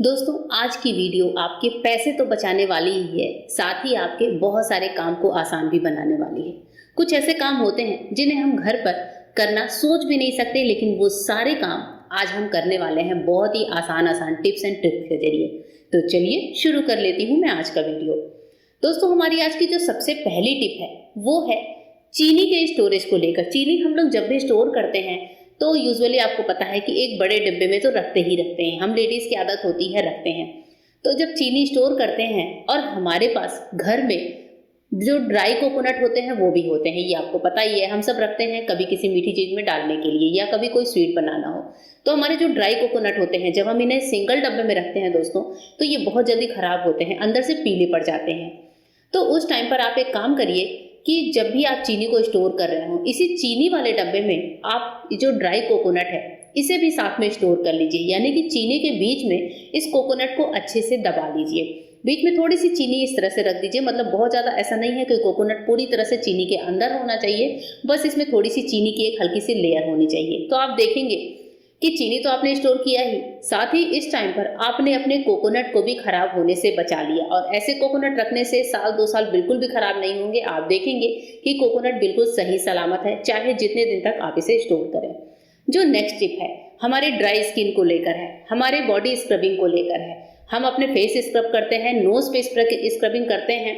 दोस्तों, आज की वीडियो आपके पैसे तो बचाने वाली ही है, साथ ही आपके बहुत सारे काम को आसान भी बनाने वाली है। कुछ ऐसे काम होते हैं जिन्हें हम घर पर करना सोच भी नहीं सकते, लेकिन वो सारे काम आज हम करने वाले हैं बहुत ही आसान टिप्स एंड ट्रिक्स के जरिए। तो चलिए शुरू कर लेती हूँ मैं आज का वीडियो। दोस्तों, हमारी आज की जो सबसे पहली टिप है वो है चीनी के स्टोरेज को लेकर। चीनी हम लोग जब भी स्टोर करते हैं तो यूजुअली आपको पता है कि एक बड़े डिब्बे में तो रखते ही रखते हैं। हम लेडीज की आदत होती है रखते हैं। तो जब चीनी स्टोर करते हैं और हमारे पास घर में जो ड्राई कोकोनट होते हैं वो भी होते हैं, ये आपको पता ही है। हम सब रखते हैं कभी किसी मीठी चीज में डालने के लिए या कभी कोई स्वीट बनाना हो। तो हमारे जो ड्राई कोकोनट होते हैं, जब हम इन्हें सिंगल डब्बे में रखते हैं दोस्तों, तो ये बहुत जल्दी खराब होते हैं, अंदर से पीले पड़ जाते हैं। तो उस टाइम पर आप एक काम करिए कि जब भी आप चीनी को स्टोर कर रहे हो, इसी चीनी वाले डब्बे में आप जो ड्राई कोकोनट है इसे भी साथ में स्टोर कर लीजिए। यानी कि चीनी के बीच में इस कोकोनट को अच्छे से दबा लीजिए। बीच में थोड़ी सी चीनी इस तरह से रख दीजिए, मतलब बहुत ज़्यादा ऐसा नहीं है कि कोकोनट पूरी तरह से चीनी के अंदर होना चाहिए, बस इसमें थोड़ी सी चीनी की एक हल्की सी लेयर होनी चाहिए। तो आप देखेंगे कि चीनी तो आपने स्टोर किया ही, साथ ही इस टाइम पर आपने अपने कोकोनट को भी खराब होने से बचा लिया। और ऐसे कोकोनट रखने से साल 2 साल बिल्कुल भी खराब नहीं होंगे। आप देखेंगे कि कोकोनट बिल्कुल सही सलामत है, चाहे जितने दिन तक आप इसे स्टोर करें। जो नेक्स्ट टिप है हमारे ड्राई स्किन को लेकर है, हमारे बॉडी स्क्रबिंग को लेकर है। हम अपने फेस स्क्रब करते हैं, नोज पे स्क्रबिंग करते हैं,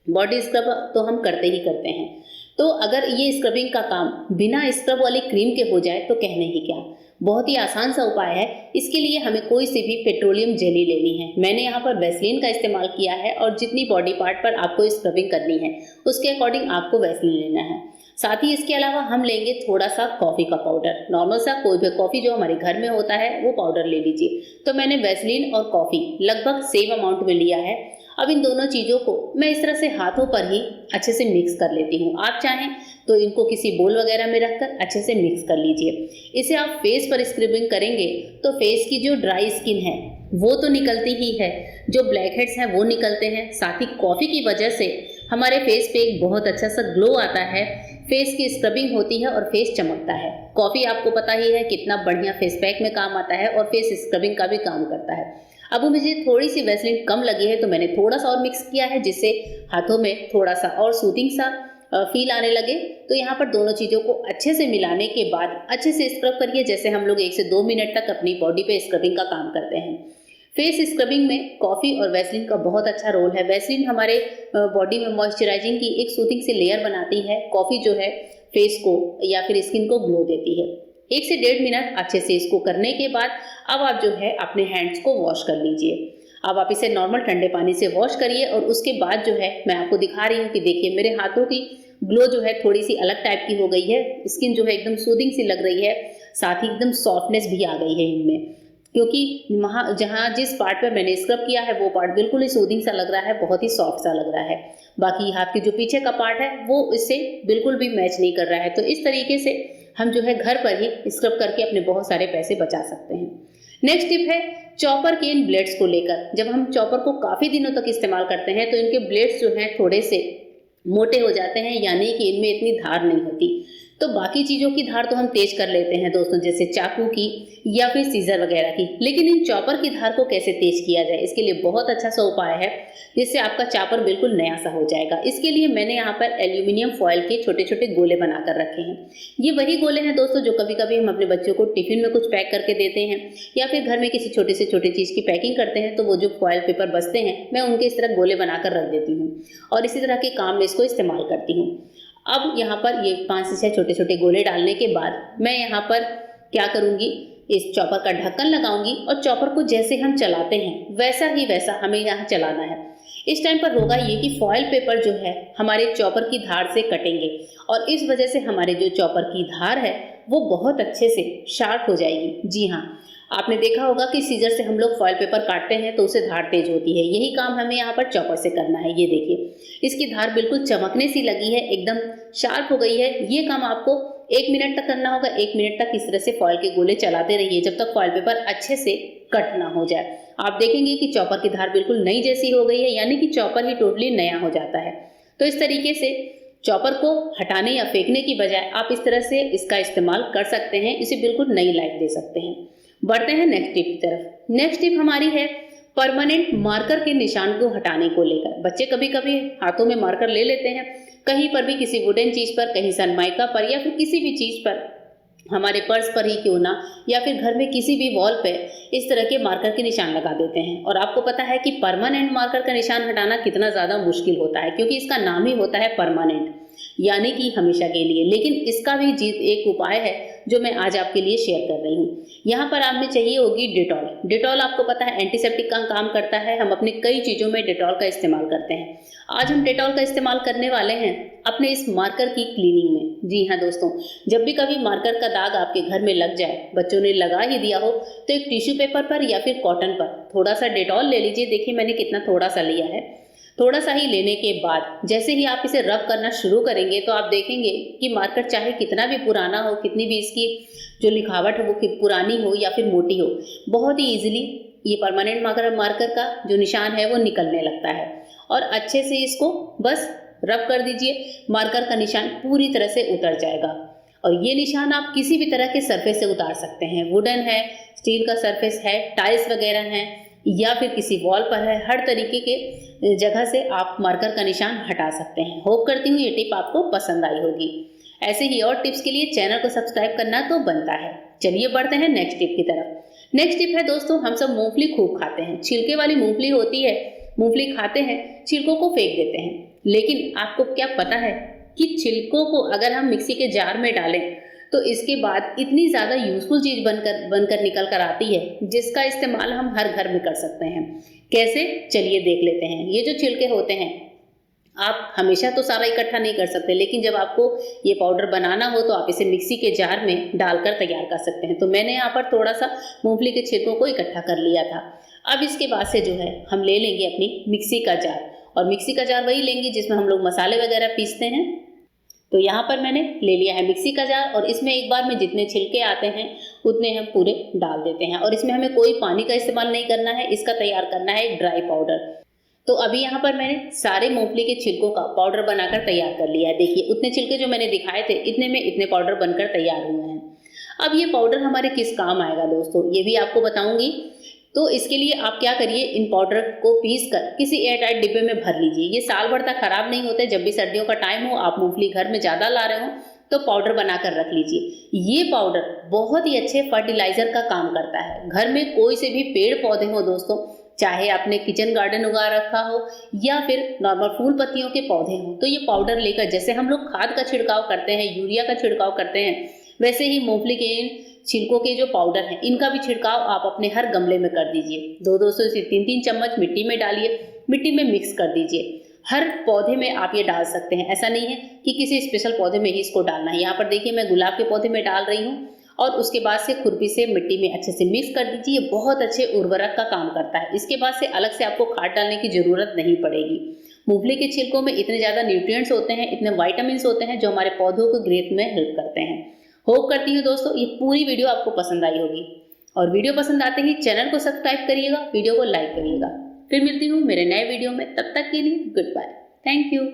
बॉडी स्क्रब तो हम करते ही करते हैं। तो अगर ये स्क्रबिंग का काम बिना स्क्रब वाली क्रीम के हो जाए तो कहने ही क्या। बहुत ही आसान सा उपाय है। इसके लिए हमें कोई सी भी पेट्रोलियम जेली लेनी है। मैंने यहाँ पर वैसलीन का इस्तेमाल किया है और जितनी बॉडी पार्ट पर आपको स्क्रबिंग करनी है उसके अकॉर्डिंग आपको वैसलीन लेना है। साथ ही इसके अलावा हम लेंगे थोड़ा सा कॉफ़ी का पाउडर, नॉर्मल सा कोई भी कॉफ़ी जो हमारे घर में होता है वो पाउडर ले लीजिए। तो मैंने वैसलीन और कॉफ़ी लगभग सेम अमाउंट में लिया है। अब इन दोनों चीज़ों को मैं इस तरह से हाथों पर ही अच्छे से मिक्स कर लेती हूँ। आप चाहें तो इनको किसी बोल वगैरह में रखकर अच्छे से मिक्स कर लीजिए। इसे आप फेस पर स्क्रबिंग करेंगे तो फेस की जो ड्राई स्किन है वो तो निकलती ही है, जो ब्लैक हेड्स हैं वो निकलते हैं। साथ ही कॉफ़ी की वजह से हमारे फेस पे एक बहुत अच्छा सा ग्लो आता है, फेस की स्क्रबिंग होती है और फेस चमकता है। कॉफ़ी आपको पता ही है कितना बढ़िया फेस पैक में काम आता है और फेस स्क्रबिंग का भी काम करता है। अब मुझे थोड़ी सी वैसलीन कम लगी है तो मैंने थोड़ा सा और मिक्स किया है, जिससे हाथों में थोड़ा सा और सूदिंग सा फील आने लगे। तो यहाँ पर दोनों चीज़ों को अच्छे से मिलाने के बाद अच्छे से स्क्रब करिए, जैसे हम लोग 1 से 2 मिनट तक अपनी बॉडी पे स्क्रबिंग का काम करते हैं। फेस स्क्रबिंग में कॉफ़ी और वैसलीन का बहुत अच्छा रोल है। वैसलीन हमारे बॉडी में मॉइस्चराइजिंग की एक सूदिंग सी लेयर बनाती है। कॉफ़ी जो है फेस को या फिर स्किन को ग्लो देती है। 1 से 1.5 मिनट अच्छे से इसको करने के बाद अब आप जो है अपने हैंड्स को वॉश कर लीजिए। अब आप इसे नॉर्मल ठंडे पानी से वॉश करिए और उसके बाद जो है मैं आपको दिखा रही हूँ कि देखिए मेरे हाथों की ग्लो जो है थोड़ी सी अलग टाइप की हो गई है। स्किन जो है एकदम सूदिंग सी लग रही है, साथ ही एकदम सॉफ्टनेस भी आ गई है इनमें, क्योंकि वहाँ जहाँ जिस पार्ट पर मैंने स्क्रब किया है वो पार्ट बिल्कुल ही सूदिंग सा लग रहा है, बहुत ही सॉफ्ट सा लग रहा है। बाकी हाथ के जो पीछे का पार्ट है वो इससे बिल्कुल भी मैच नहीं कर रहा है। तो इस तरीके से हम जो है घर पर ही स्क्रब करके अपने बहुत सारे पैसे बचा सकते हैं। नेक्स्ट टिप है चॉपर के इन ब्लेड्स को लेकर। जब हम चॉपर को काफ़ी दिनों तक इस्तेमाल करते हैं तो इनके ब्लेड्स जो हैं थोड़े से मोटे हो जाते हैं, यानी कि इनमें इतनी धार नहीं होती। तो बाकी चीज़ों की धार तो हम तेज कर लेते हैं दोस्तों, जैसे चाकू की या फिर सीजर वगैरह की, लेकिन इन चॉपर की धार को कैसे तेज किया जाए, इसके लिए बहुत अच्छा सा उपाय है, जिससे आपका चॉपर बिल्कुल नया सा हो जाएगा। इसके लिए मैंने यहाँ पर एल्यूमिनियम फॉयल के छोटे छोटे गोले बनाकर रखे हैं। ये वही गोले हैं दोस्तों जो कभी कभी हम अपने बच्चों को टिफिन में कुछ पैक करके देते हैं या फिर घर में किसी छोटे से छोटे चीज़ की पैकिंग करते हैं, तो वो जो फॉयल पेपर बचते हैं मैं उनके इस तरह गोले बनाकर रख देती हूँ और इसी तरह के काम में इसको इस्तेमाल करती हूँ। अब यहाँ पर ये 5 से 6 छोटे छोटे गोले डालने के बाद मैं यहाँ पर क्या करूँगी, इस चॉपर का ढक्कन लगाऊंगी और चॉपर को जैसे हम चलाते हैं वैसा ही वैसा हमें यहाँ चलाना है। इस टाइम पर होगा ये कि फॉयल पेपर जो है हमारे चॉपर की धार से कटेंगे और इस वजह से हमारे जो चॉपर की धार है वो बहुत अच्छे से शार्प हो जाएगी। जी हाँ, आपने देखा होगा कि सीजर से हम लोग फॉयल पेपर काटते हैं तो उसे धार तेज होती है, यही काम हमें यहाँ पर चॉपर से करना है। ये देखिए इसकी धार बिल्कुल चमकने सी लगी है, एकदम शार्प हो गई है। ये काम आपको 1 मिनट तक करना होगा। 1 मिनट तक इस तरह से फॉयल के गोले चलाते रहिए जब तक फॉयल पेपर अच्छे से कट ना हो जाए। आप देखेंगे कि चॉपर की धार बिल्कुल नई जैसी हो गई है, यानी कि चॉपर ही टोटली नया हो जाता है। तो इस तरीके से चॉपर को हटाने या फेंकने की बजाय आप इस तरह से इसका इस्तेमाल कर सकते हैं, इसे बिल्कुल नई लाइफ दे सकते हैं। बढ़ते हैं नेक्स्ट टिप की तरफ। नेक्स्ट टिप हमारी है परमानेंट मार्कर के निशान को हटाने को लेकर। बच्चे कभी कभी हाथों में मार्कर ले लेते हैं, कहीं पर भी किसी वुडन चीज पर, कहीं सनमाइका पर या फिर किसी भी चीज पर, हमारे पर्स पर ही क्यों ना, या फिर घर में किसी भी वॉल पे इस तरह के मार्कर के निशान लगा देते हैं। और आपको पता है कि परमानेंट मार्कर का निशान हटाना कितना ज़्यादा मुश्किल होता है, क्योंकि इसका नाम ही होता है परमानेंट, यानी कि हमेशा के लिए। लेकिन इसका भी एक उपाय है जो मैं आज आपके लिए शेयर कर रही हूँ। यहाँ पर आपने चाहिए होगी डेटॉल। डेटॉल आपको पता है एंटीसेप्टिक का काम करता है। हम अपनी कई चीज़ों में डेटॉल का इस्तेमाल करते हैं। आज हम डेटॉल का इस्तेमाल करने वाले हैं अपने इस मार्कर की क्लीनिंग में। जी हाँ दोस्तों, जब भी कभी मार्कर का दाग आपके घर में लग जाए, बच्चों ने लगा ही दिया हो, तो एक टिश्यू पेपर पर या फिर कॉटन पर थोड़ा सा डेटॉल ले लीजिए। देखिए मैंने कितना थोड़ा सा लिया है। थोड़ा सा ही लेने के बाद जैसे ही आप इसे रब करना शुरू करेंगे तो आप देखेंगे कि मार्कर चाहे कितना भी पुराना हो, कितनी भी इसकी जो लिखावट है वो पुरानी हो या फिर मोटी हो, बहुत ही इजीली ये परमानेंट मार्कर का जो निशान है वो निकलने लगता है। और अच्छे से इसको बस रब कर दीजिए, मार्कर का निशान पूरी तरह से उतर जाएगा। और ये निशान आप किसी भी तरह के सरफेस से उतार सकते हैं। वुडन है, स्टील का सरफेस है, टाइल्स वगैरह हैं, या फिर किसी वॉल पर है, हर तरीके के जगह से आप मार्कर का निशान हटा सकते हैं। होप करती हूँ ये टिप आपको पसंद आई होगी। ऐसे ही और टिप्स के लिए चैनल को सब्सक्राइब करना तो बनता है। चलिए बढ़ते हैं नेक्स्ट टिप की तरफ। नेक्स्ट टिप है दोस्तों, हम सब मूंगफली खूब खाते हैं। छिलके वाली मूंगफली होती है, मूंगफली खाते हैं, छिलकों को फेंक देते हैं। लेकिन आपको क्या पता है कि छिलकों को अगर हम मिक्सी के जार में डालें तो इसके बाद इतनी ज़्यादा यूजफुल चीज़ बनकर निकल कर आती है, जिसका इस्तेमाल हम हर घर में कर सकते हैं। कैसे, चलिए देख लेते हैं। ये जो छिलके होते हैं, आप हमेशा तो सारा इकट्ठा नहीं कर सकते, लेकिन जब आपको ये पाउडर बनाना हो तो आप इसे मिक्सी के जार में डालकर तैयार कर सकते हैं। तो मैंने यहाँ पर थोड़ा सा मूंगफली के छिलकों को इकट्ठा कर लिया था। अब इसके बाद से जो है हम ले लेंगे अपनी मिक्सी का जार, और मिक्सी का जार वही लेंगे जिसमें हम लोग मसाले वगैरह पीसते हैं। तो यहाँ पर मैंने ले लिया है मिक्सी का जार, और इसमें एक बार में जितने छिलके आते हैं उतने हम पूरे डाल देते हैं। और इसमें हमें कोई पानी का इस्तेमाल नहीं करना है, इसका तैयार करना है एक ड्राई पाउडर। तो अभी यहाँ पर मैंने सारे मूंगफली के छिलकों का पाउडर बनाकर तैयार कर लिया है। देखिए उतने छिलके जो मैंने दिखाए थे, इतने में इतने पाउडर बनकर तैयार हुए हैं। अब ये पाउडर हमारे किस काम आएगा दोस्तों, ये भी आपको बताऊंगी। तो इसके लिए आप क्या करिए, इन पाउडर को पीस कर किसी एयरटाइट डिब्बे में भर लीजिए। ये साल भर तक खराब नहीं होते। जब भी सर्दियों का टाइम हो, आप मूंगफली घर में ज़्यादा ला रहे हो तो पाउडर बनाकर रख लीजिए। ये पाउडर बहुत ही अच्छे फर्टिलाइजर का काम करता है। घर में कोई से भी पेड़ पौधे हो दोस्तों, चाहे आपने किचन गार्डन उगा रखा हो या फिर नॉर्मल फूल पत्तियों के पौधे हों, तो ये पाउडर लेकर, जैसे हम लोग खाद का छिड़काव करते हैं, यूरिया का छिड़काव करते हैं, वैसे ही मूंगफली के इन छिलकों के जो पाउडर हैं इनका भी छिड़काव आप अपने हर गमले में कर दीजिए। 2-2 से 3-3 चम्मच मिट्टी में डालिए, मिट्टी में मिक्स कर दीजिए। हर पौधे में आप ये डाल सकते हैं। ऐसा नहीं है कि किसी स्पेशल पौधे में ही इसको डालना है। यहाँ पर देखिए मैं गुलाब के पौधे में डाल रही हूँ, और उसके बाद से खुरपी से मिट्टी में अच्छे से मिक्स कर दीजिए। ये बहुत अच्छे उर्वरक का काम करता है। इसके बाद से अलग से आपको खाद डालने की जरूरत नहीं पड़ेगी। मूंगफली के छिलकों में इतने ज़्यादा न्यूट्रिएंट्स होते हैं, इतने विटामिन्स होते हैं जो हमारे पौधों को ग्रोथ में हेल्प करते हैं। होप करती हूँ दोस्तों ये पूरी वीडियो आपको पसंद आई होगी, और वीडियो पसंद आते ही चैनल को सब्सक्राइब करिएगा, वीडियो को लाइक करिएगा। फिर मिलती हूँ मेरे नए वीडियो में, तब तक के लिए गुड बाय, थैंक यू।